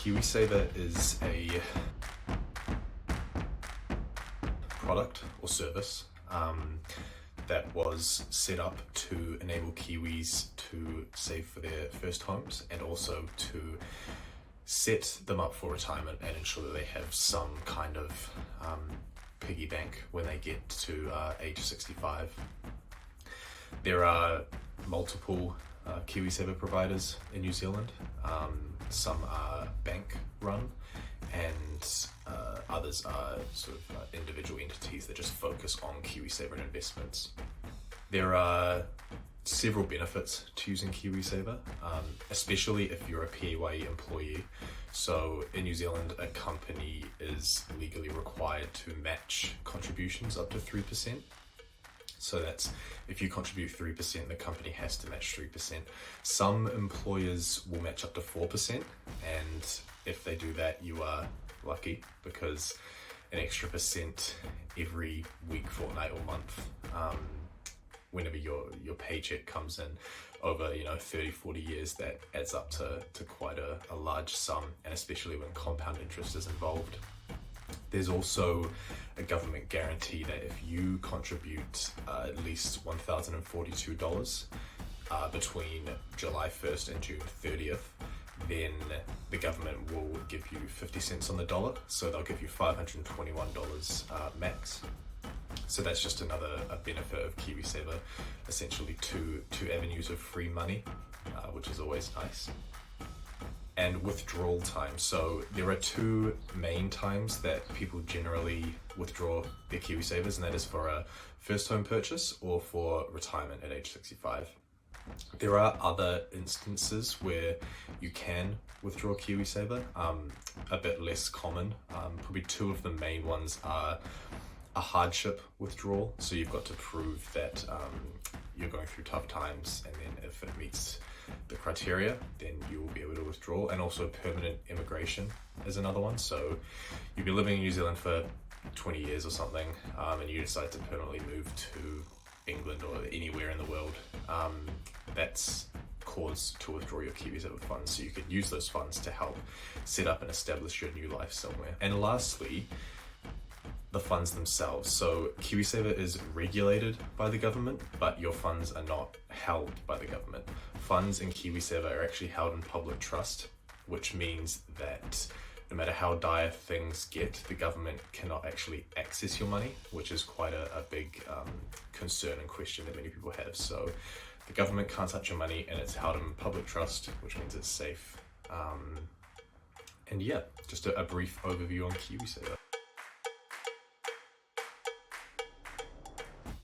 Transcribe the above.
KiwiSaver is a product or service that was set up to enable Kiwis to save for their first homes and also to set them up for retirement and ensure that they have some kind of piggy bank when they get to age 65. There are multiple KiwiSaver providers in New Zealand. Some are bank run and others are sort of individual entities that just focus on KiwiSaver and investments. There are several benefits to using KiwiSaver, especially if you're a PAYE employee. So in New Zealand, a company is legally required to match contributions up to 3%. So that's, if you contribute 3%, the company has to match 3%. Some employers will match up to 4%, and if they do that, you are lucky, because an extra percent every week, fortnight or month, whenever your paycheck comes in over 30-40 years, that adds up to quite a large sum, and especially when compound interest is involved. There's also a government guarantee that if you contribute at least $1,042 between July 1st and June 30th, then the government will give you 50 cents on the dollar, so they'll give you $521 max. So that's just another benefit of KiwiSaver, essentially two avenues of free money, which is always nice. And withdrawal time. So there are two main times that people generally withdraw their KiwiSavers, and that is for a first home purchase or for retirement at age 65. There are other instances where you can withdraw KiwiSaver, a bit less common. Probably two of the main ones are a hardship withdrawal. So you've got to prove that you're going through tough times, and then if it meets the criteria, then you will be able to withdraw. And also permanent immigration is another one. So you've been living in New Zealand for 20 years or something, and you decide to permanently move to England or anywhere in the world. That's cause to withdraw your KiwiSaver funds, so you could use those funds to help set up and establish your new life somewhere. And lastly, the funds themselves. So KiwiSaver is regulated by the government, but your funds are not held by the government. Funds in KiwiSaver are actually held in public trust, which means that no matter how dire things get, the government cannot actually access your money, which is quite a big concern and question that many people have. So the government can't touch your money, and it's held in public trust, which means it's safe. And yeah, just a brief overview on KiwiSaver.